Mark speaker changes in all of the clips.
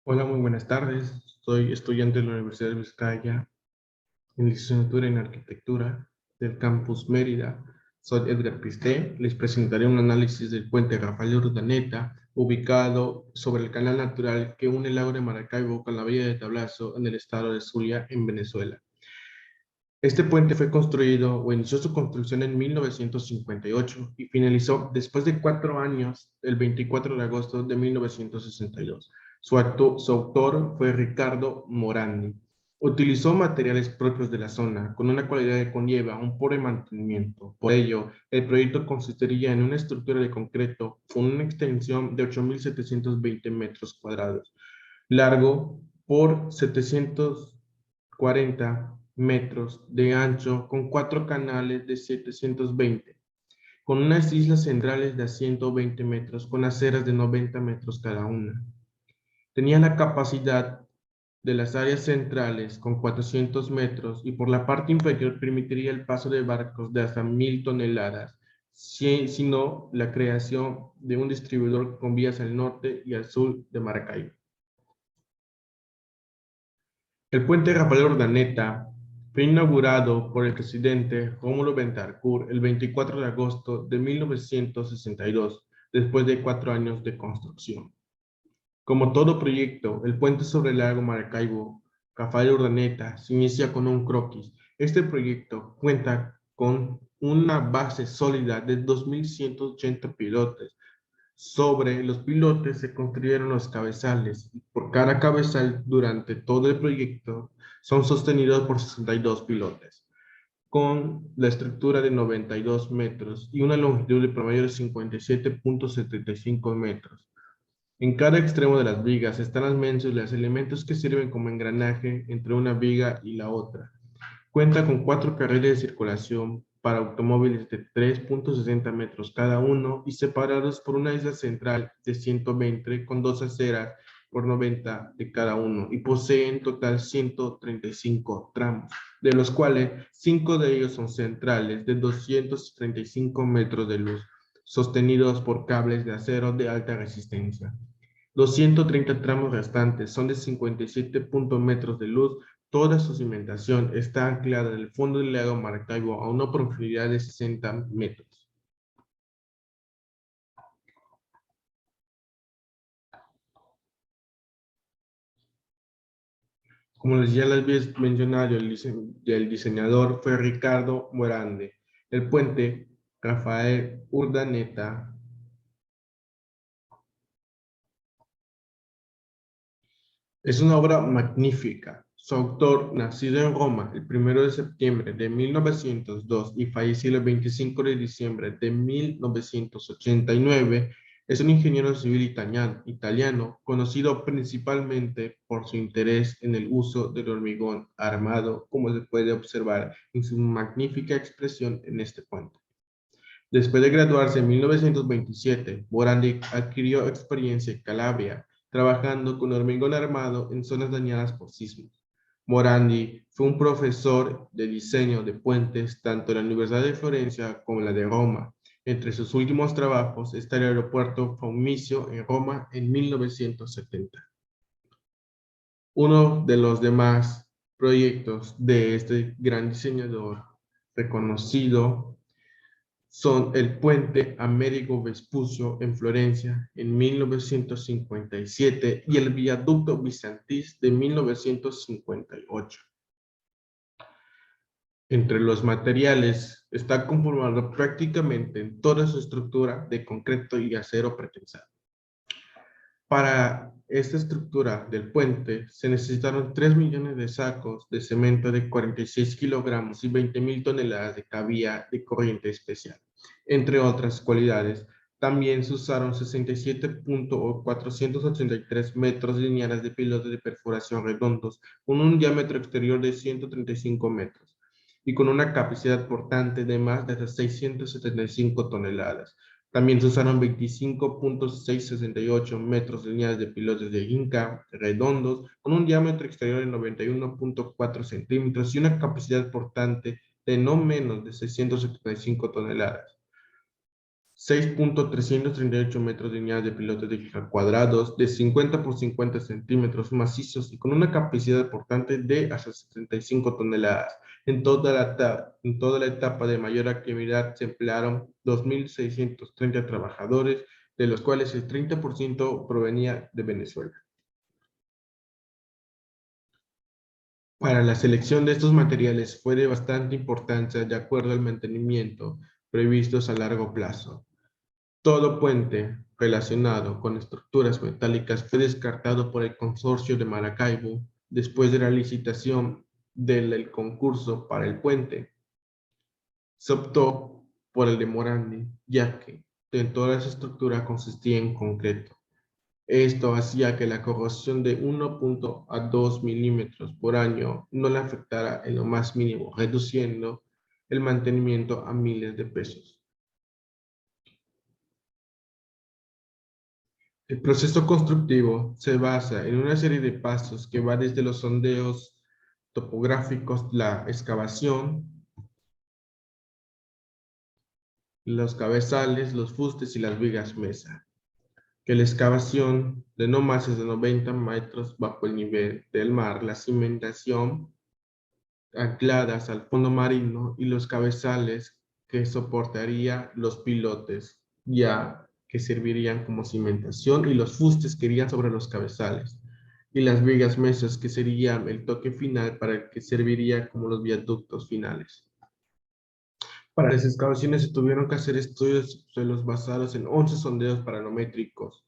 Speaker 1: Hola, muy buenas tardes. Soy estudiante de la Universidad de Vizcaya en licenciatura en Arquitectura del campus Mérida. Soy Edgar Pisté. Les presentaré un análisis del puente Rafael Urdaneta, ubicado sobre el canal natural que une el lago de Maracaibo con la bahía de Tablazo en el estado de Zulia, en Venezuela. Este puente fue construido o inició su construcción en 1958 y finalizó después de 4 años, el 24 de agosto de 1962. Su autor fue Ricardo Morandi. Utilizó materiales propios de la zona, con una calidad que conlleva un pobre mantenimiento. Por ello, el proyecto consistiría en una estructura de concreto con una extensión de 8.720 metros cuadrados, largo por 740 metros de ancho, con 4 canales de 720, con unas islas centrales de 120 metros, con aceras de 90 metros cada una. Tenía la capacidad de las áreas centrales con 400 metros y por la parte inferior permitiría el paso de barcos de hasta 1.000 toneladas, sino la creación de un distribuidor con vías al norte y al sur de Maracaibo. El puente Rafael Urdaneta fue inaugurado por el presidente Rómulo Betancourt el 24 de agosto de 1962, después de 4 años de construcción. Como todo proyecto, el puente sobre el lago Maracaibo, Rafael Urdaneta, se inicia con un croquis. Este proyecto cuenta con una base sólida de 2.180 pilotes. Sobre los pilotes se construyeron los cabezales y por cada cabezal durante todo el proyecto son sostenidos por 62 pilotes, con la estructura de 92 metros y una longitud de promedio de 57.75 metros. En cada extremo de las vigas están las mensos y los elementos que sirven como engranaje entre una viga y la otra. Cuenta con 4 carriles de circulación para automóviles de 3.60 metros cada uno y separados por una isla central de 120 con 2 aceras por 90 de cada uno, y posee en total 135 tramos, de los cuales 5 de ellos son centrales de 235 metros de luz, sostenidos por cables de acero de alta resistencia. Los 130 tramos restantes son de 57 metros de luz. Toda su cimentación está anclada en el fondo del lago Maracaibo a una profundidad de 60 metros. Como ya les había mencionado, el diseñador fue Ricardo Morandi. El puente Rafael Urdaneta es una obra magnífica. Su autor, nacido en Roma el 1 de septiembre de 1902 y fallecido el 25 de diciembre de 1989, es un ingeniero civil italiano conocido principalmente por su interés en el uso del hormigón armado, como se puede observar en su magnífica expresión en este puente. Después de graduarse en 1927, Morandi adquirió experiencia en Calabria, trabajando con hormigón armado en zonas dañadas por sismos. Morandi fue un profesor de diseño de puentes tanto en la Universidad de Florencia como en la de Roma. Entre sus últimos trabajos está el aeropuerto Fiumicino en Roma en 1970. Uno de los demás proyectos de este gran diseñador reconocido son el puente Amerigo Vespucio en Florencia en 1957 y el viaducto Bizantis de 1958. Entre los materiales está conformado prácticamente en toda su estructura de concreto y acero pretensado. Para esta estructura del puente se necesitaron 3 millones de sacos de cemento de 46 kilogramos y 20.000 toneladas de cavía de corriente especial. Entre otras cualidades, también se usaron 67.483 metros lineales de pilotes de perforación redondos con un diámetro exterior de 135 metros y con una capacidad portante de más de 675 toneladas. También se usaron 25.668 metros lineales de pilotes de Inca redondos con un diámetro exterior de 91.4 centímetros y una capacidad portante de no menos de 675 toneladas. 6.338 metros de unidades de pilotes de fija cuadrados de 50 por 50 centímetros macizos y con una capacidad portante de hasta 75 toneladas. En toda la etapa de mayor actividad se emplearon 2.630 trabajadores, de los cuales el 30% provenía de Venezuela. Para la selección de estos materiales fue de bastante importancia de acuerdo al mantenimiento previstos a largo plazo. Todo puente relacionado con estructuras metálicas fue descartado por el Consorcio de Maracaibo después de la licitación del concurso para el puente. Se optó por el de Morandi, ya que en toda esa estructura consistía en concreto. Esto hacía que la corrosión de 1 a 2 milímetros por año no le afectara en lo más mínimo, reduciendo el mantenimiento a miles de pesos. El proceso constructivo se basa en una serie de pasos que va desde los sondeos topográficos, la excavación, los cabezales, los fustes y las vigas mesa. Que la excavación de no más de 90 metros bajo el nivel del mar, la cimentación ancladas al fondo marino y los cabezales que soportaría los pilotes, ya que servirían como cimentación, y los fustes que irían sobre los cabezales, y las vigas mesas que serían el toque final para el que serviría como los viaductos finales. Para las excavaciones se tuvieron que hacer estudios de suelos basados en 11 sondeos paranométricos.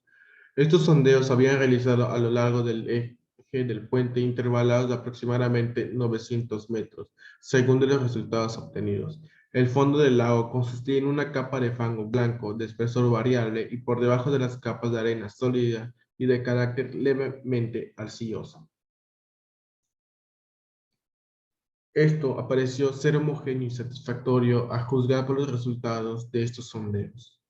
Speaker 1: Estos sondeos se habían realizado a lo largo del eje del puente intervalados de aproximadamente 900 metros, según de los resultados obtenidos. El fondo del lago consistía en una capa de fango blanco de espesor variable y por debajo de las capas de arena sólida y de carácter levemente arcilloso. Esto apareció ser homogéneo y satisfactorio a juzgar por los resultados de estos sondeos.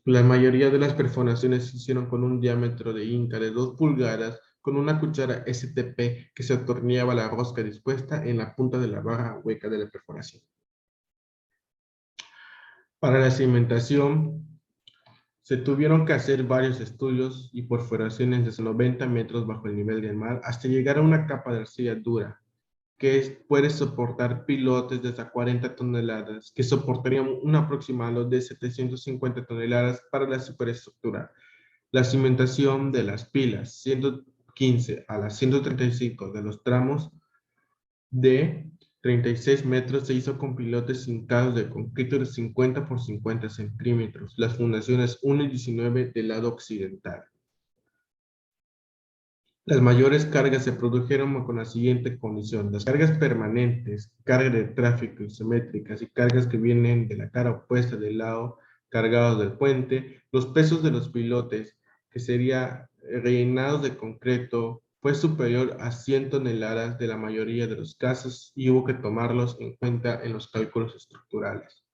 Speaker 1: La mayoría de las perforaciones se hicieron con un diámetro de Inca de 2 pulgadas con una cuchara STP que se atornillaba a la rosca dispuesta en la punta de la barra hueca de la perforación. Para la cimentación, se tuvieron que hacer varios estudios y perforaciones desde 90 metros bajo el nivel del mar hasta llegar a una capa de arcilla dura que puede soportar pilotes de hasta 40 toneladas, que soportarían un aproximado de 750 toneladas para la superestructura. La cimentación de las pilas 115 a las 135 de los tramos de 36 metros se hizo con pilotes hincados de concreto de 50 por 50 centímetros. Las fundaciones 1 y 19 del lado occidental. Las mayores cargas se produjeron con la siguiente condición: las cargas permanentes, cargas de tráfico isométricas y cargas que vienen de la cara opuesta del lado cargado del puente. Los pesos de los pilotes, que serían rellenados de concreto, fue superior a 100 toneladas de la mayoría de los casos y hubo que tomarlos en cuenta en los cálculos estructurales.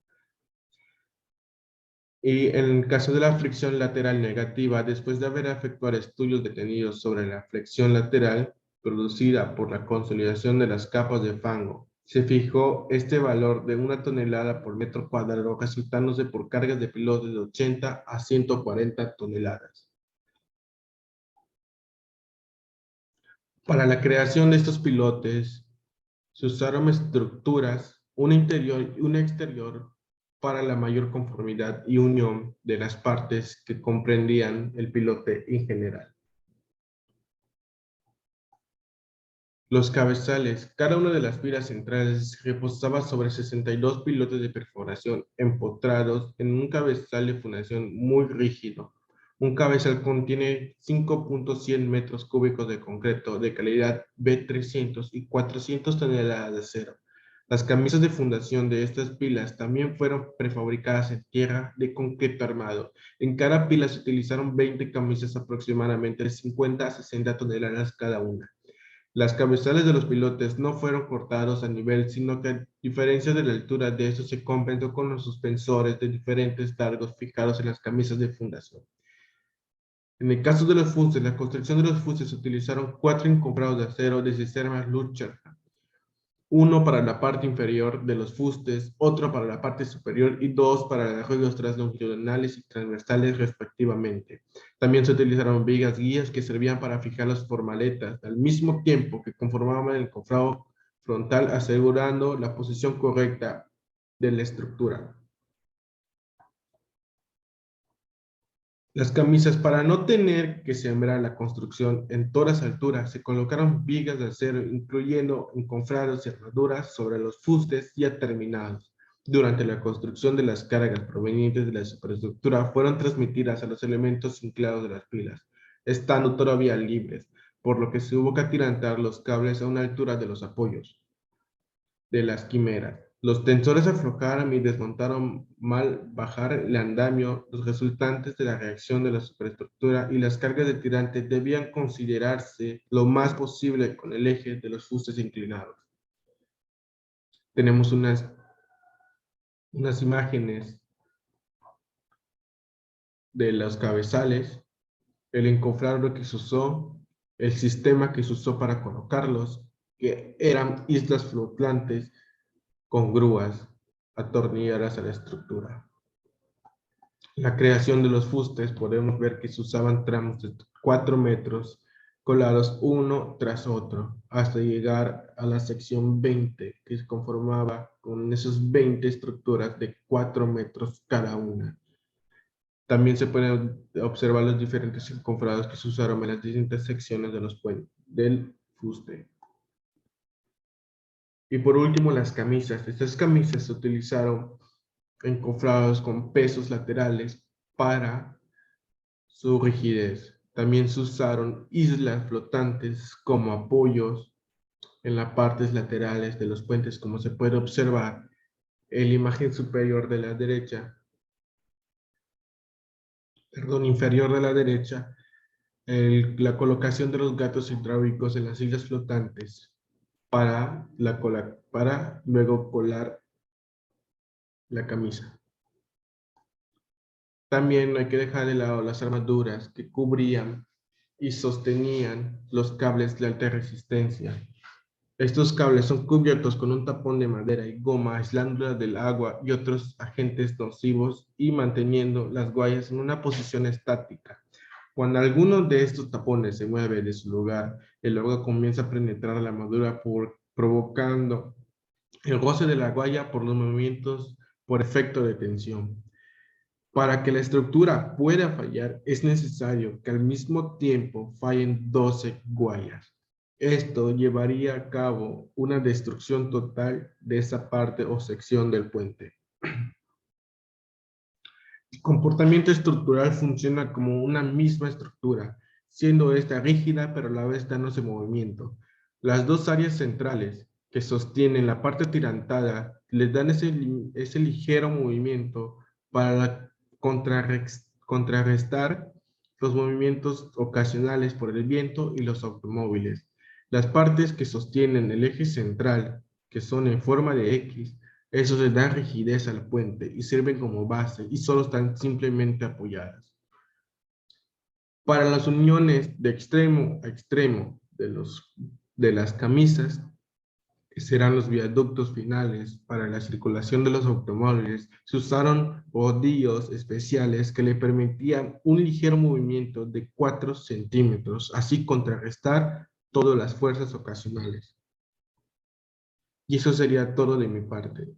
Speaker 1: Y en el caso de la fricción lateral negativa, después de haber efectuado estudios detenidos sobre la flexión lateral producida por la consolidación de las capas de fango, se fijó este valor de 1 tonelada por metro cuadrado, resultándose por cargas de pilotes de 80 a 140 toneladas. Para la creación de estos pilotes, se usaron estructuras, una interior y una exterior, para la mayor conformidad y unión de las partes que comprendían el pilote en general. Los cabezales, cada una de las filas centrales reposaba sobre 62 pilotes de perforación empotrados en un cabezal de fundación muy rígido. Un cabezal contiene 5.100 metros cúbicos de concreto de calidad B300 y 400 toneladas de acero. Las camisas de fundación de estas pilas también fueron prefabricadas en tierra de concreto armado. En cada pila se utilizaron 20 camisas aproximadamente de 50 a 60 toneladas cada una. Las cabezales de los pilotes no fueron cortados a nivel, sino que a diferencia de la altura de estos se compensó con los suspensores de diferentes largos fijados en las camisas de fundación. En el caso de los fustes, la construcción de los fustes se utilizaron 4 encofrados de acero de sistemas Lucher, uno para la parte inferior de los fustes, otro para la parte superior y dos para los arroyos longitudinales y transversales respectivamente. También se utilizaron vigas guías que servían para fijar las formaletas al mismo tiempo que conformaban el cofrado frontal, asegurando la posición correcta de la estructura. Las camisas, para no tener que sembrar la construcción en todas las alturas, se colocaron vigas de acero, incluyendo encofrados y herraduras sobre los fustes ya terminados. Durante la construcción de las cargas provenientes de la superestructura, fueron transmitidas a los elementos anclados de las pilas, estando todavía libres, por lo que se hubo que atirantar los cables a una altura de los apoyos de las quimeras. Los tensores aflojaron y desmontaron mal bajar el andamio, los resultantes de la reacción de la superestructura y las cargas de tirante debían considerarse lo más posible con el eje de los fustes inclinados. Tenemos unas imágenes de los cabezales, el encofrado que se usó, el sistema que se usó para colocarlos, que eran islas flotantes con grúas atornilladas a la estructura. La creación de los fustes, podemos ver que se usaban tramos de 4 metros colados uno tras otro hasta llegar a la sección 20, que se conformaba con esas 20 estructuras de 4 metros cada una. También se pueden observar los diferentes encofrados que se usaron en las distintas secciones de los puentes del fuste. Y por último, las camisas. Estas camisas se utilizaron encofrados con pesos laterales para su rigidez. También se usaron islas flotantes como apoyos en las partes laterales de los puentes, como se puede observar en la imagen superior de la derecha, perdón, inferior de la derecha, la colocación de los gatos hidráulicos en las islas flotantes para luego colar la camisa. También no hay que dejar de lado las armaduras que cubrían y sostenían los cables de alta resistencia. Estos cables son cubiertos con un tapón de madera y goma, aislándola del agua y otros agentes nocivos y manteniendo las guayas en una posición estática. Cuando alguno de estos tapones se mueve de su lugar, el agua comienza a penetrar la armadura provocando el roce de la guaya por los movimientos por efecto de tensión. Para que la estructura pueda fallar, es necesario que al mismo tiempo fallen 12 guayas. Esto llevaría a cabo una destrucción total de esa parte o sección del puente. El comportamiento estructural funciona como una misma estructura, siendo esta rígida pero a la vez dándose movimiento. Las dos áreas centrales que sostienen la parte atirantada les dan ese ligero movimiento para contrarrestar los movimientos ocasionales por el viento y los automóviles. Las partes que sostienen el eje central, que son en forma de X, eso les da rigidez al puente y sirven como base y solo están simplemente apoyadas. Para las uniones de extremo a extremo de las camisas, que serán los viaductos finales para la circulación de los automóviles, se usaron rodillos especiales que le permitían un ligero movimiento de 4 centímetros, así contrarrestar todas las fuerzas ocasionales. Y eso sería todo de mi parte.